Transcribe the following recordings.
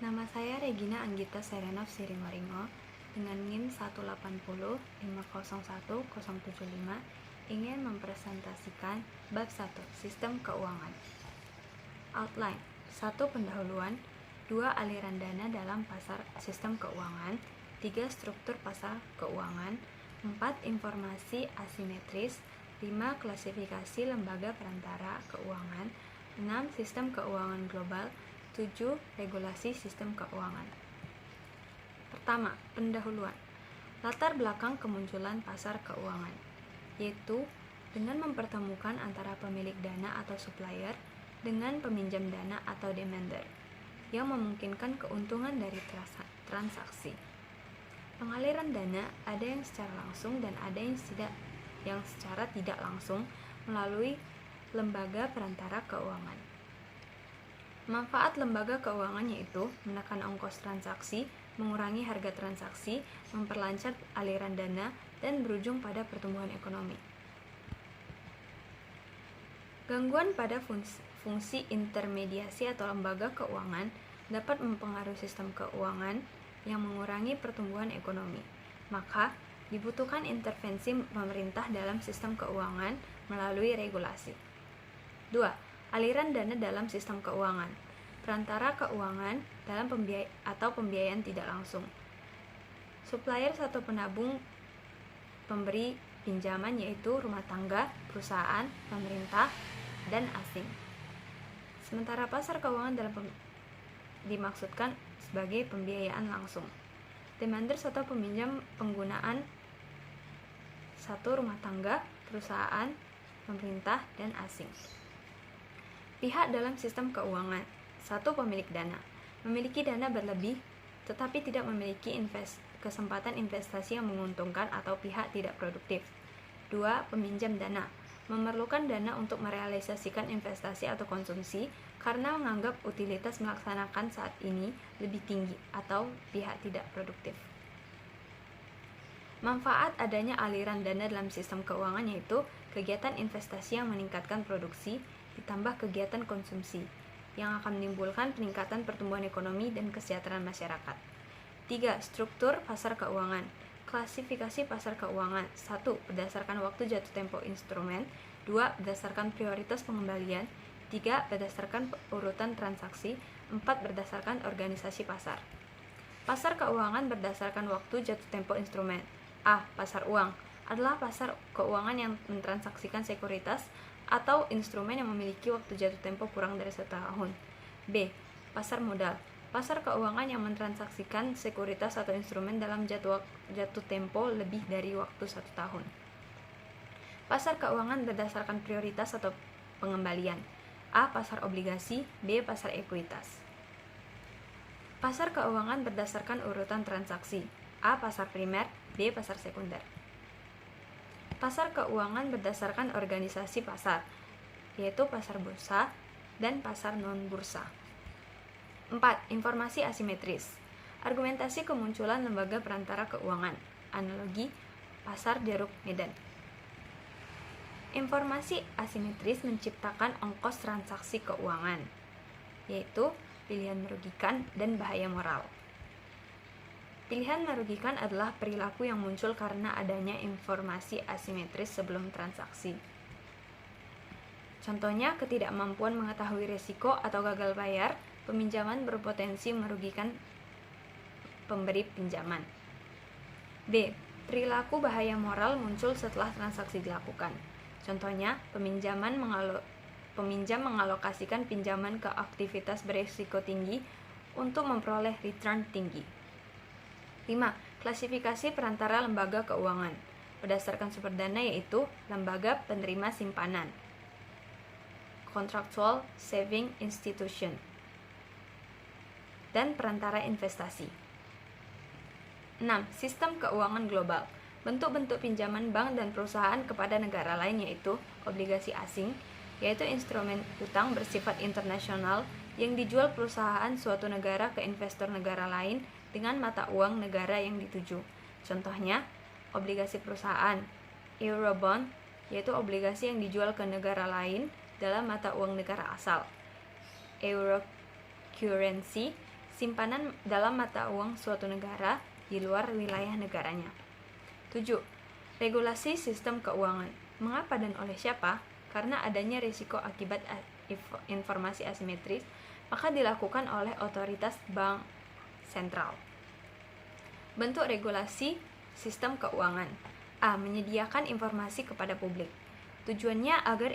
Nama saya Regina Anggita Serenov Sirimoringo dengan NIM 180501075 ingin mempresentasikan bab 1 Sistem Keuangan. Outline 1. Pendahuluan 2. Aliran dana dalam pasar sistem keuangan 3. Struktur pasar keuangan 4. Informasi asimetris 5. Klasifikasi lembaga perantara keuangan 6. Sistem keuangan global 7. Regulasi sistem keuangan. Pertama, pendahuluan. Latar belakang kemunculan pasar keuangan, yaitu dengan mempertemukan antara pemilik dana atau supplier dengan peminjam dana atau demander, yang memungkinkan keuntungan dari transaksi. Pengaliran dana ada yang secara langsung dan ada yang secara tidak langsung melalui lembaga perantara keuangan. Manfaat lembaga keuangan yaitu menekan ongkos transaksi, mengurangi harga transaksi, memperlancar aliran dana, dan berujung pada pertumbuhan ekonomi. Gangguan pada fungsi intermediasi atau lembaga keuangan dapat mempengaruhi sistem keuangan yang mengurangi pertumbuhan ekonomi. Maka, dibutuhkan intervensi pemerintah dalam sistem keuangan melalui regulasi. 2. Aliran dana dalam sistem keuangan. Perantara keuangan dalam pembiayaan tidak langsung. Supplier atau penabung pemberi pinjaman yaitu rumah tangga, perusahaan, pemerintah, dan asing. Sementara pasar keuangan dimaksudkan sebagai pembiayaan langsung. Demanders atau peminjam penggunaan satu rumah tangga, perusahaan, pemerintah, dan asing. Pihak dalam sistem keuangan. 1. Pemilik dana. Memiliki dana berlebih tetapi tidak memiliki kesempatan investasi yang menguntungkan atau pihak tidak produktif. 2. Peminjam dana. Memerlukan dana untuk merealisasikan investasi atau konsumsi karena menganggap utilitas melaksanakan saat ini lebih tinggi atau pihak tidak produktif. Manfaat adanya aliran dana dalam sistem keuangan yaitu kegiatan investasi yang meningkatkan produksi ditambah kegiatan konsumsi yang akan menimbulkan peningkatan pertumbuhan ekonomi dan kesejahteraan masyarakat. 3. Struktur pasar keuangan. Klasifikasi pasar keuangan. 1. Berdasarkan waktu jatuh tempo instrumen. 2. Berdasarkan prioritas pengembalian. 3. Berdasarkan urutan transaksi. 4. Berdasarkan organisasi pasar. Pasar keuangan berdasarkan waktu jatuh tempo instrumen. A. Pasar uang adalah pasar keuangan yang mentransaksikan sekuritas atau instrumen yang memiliki waktu jatuh tempo kurang dari 1 tahun. B. Pasar modal. Pasar keuangan yang mentransaksikan sekuritas atau instrumen dalam jatuh tempo lebih dari waktu 1 tahun. Pasar keuangan berdasarkan prioritas atau pengembalian. A. Pasar obligasi. B. Pasar ekuitas. Pasar keuangan berdasarkan urutan transaksi. A. Pasar primer. B. Pasar sekunder. Pasar keuangan berdasarkan organisasi pasar, yaitu pasar bursa dan pasar non-bursa. 4. Informasi asimetris. Argumentasi kemunculan lembaga perantara keuangan. Analogi pasar jeruk Medan. Informasi asimetris menciptakan ongkos transaksi keuangan, yaitu pilihan merugikan dan bahaya moral. Pilihan merugikan adalah perilaku yang muncul karena adanya informasi asimetris sebelum transaksi. Contohnya, ketidakmampuan mengetahui risiko atau gagal bayar peminjaman berpotensi merugikan pemberi pinjaman. B. Perilaku bahaya moral muncul setelah transaksi dilakukan. Contohnya, peminjam mengalokasikan pinjaman ke aktivitas berisiko tinggi untuk memperoleh return tinggi. 5. Klasifikasi perantara lembaga keuangan. Berdasarkan sumber dana yaitu lembaga penerima simpanan, contractual saving institution, dan perantara investasi. 6. Sistem keuangan global. Bentuk-bentuk pinjaman bank dan perusahaan kepada negara lain yaitu obligasi asing, yaitu instrumen utang bersifat internasional yang dijual perusahaan suatu negara ke investor negara lain dengan mata uang negara yang dituju. Contohnya, obligasi perusahaan, Eurobond, yaitu obligasi yang dijual ke negara lain dalam mata uang negara asal. Euro currency, simpanan dalam mata uang suatu negara di luar wilayah negaranya. 7. Regulasi sistem keuangan. Mengapa dan oleh siapa? Karena adanya risiko akibat informasi asimetris, maka dilakukan oleh otoritas bank sentral. Bentuk regulasi sistem keuangan. A. Menyediakan informasi kepada publik. Tujuannya agar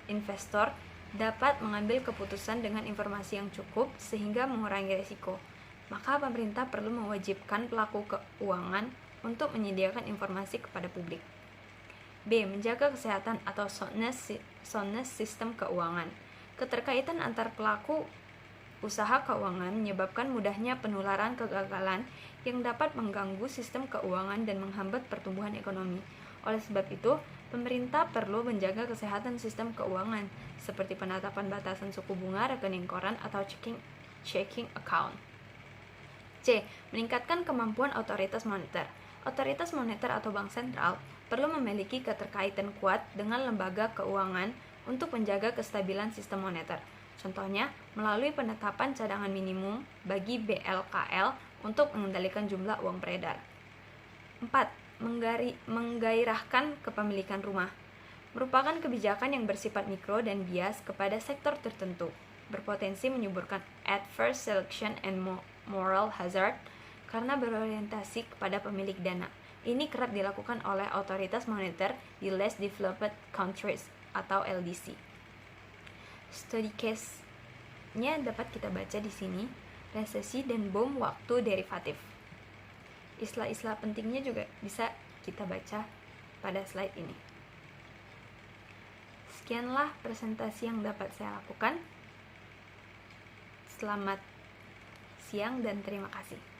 investor dapat mengambil keputusan dengan informasi yang cukup sehingga mengurangi risiko. Maka pemerintah perlu mewajibkan pelaku keuangan untuk menyediakan informasi kepada publik. B. Menjaga kesehatan atau soundness sistem keuangan. Keterkaitan antar pelaku usaha keuangan menyebabkan mudahnya penularan kegagalan yang dapat mengganggu sistem keuangan dan menghambat pertumbuhan ekonomi. Oleh sebab itu, pemerintah perlu menjaga kesehatan sistem keuangan, seperti penetapan batasan suku bunga rekening koran atau checking account. C. Meningkatkan kemampuan otoritas moneter. Otoritas moneter atau bank sentral perlu memiliki keterkaitan kuat dengan lembaga keuangan untuk menjaga kestabilan sistem moneter. Contohnya, melalui penetapan cadangan minimum bagi BLKL untuk mengendalikan jumlah uang beredar. 4. Menggairahkan kepemilikan rumah. Merupakan kebijakan yang bersifat mikro dan bias kepada sektor tertentu, berpotensi menyuburkan adverse selection and moral hazard karena berorientasi kepada pemilik dana. Ini kerap dilakukan oleh otoritas moneter di less developed countries atau LDC. Study case-nya dapat kita baca di sini, resesi dan bom waktu derivatif. Istilah-istilah pentingnya juga bisa kita baca pada slide ini. Sekianlah presentasi yang dapat saya lakukan. Selamat siang dan terima kasih.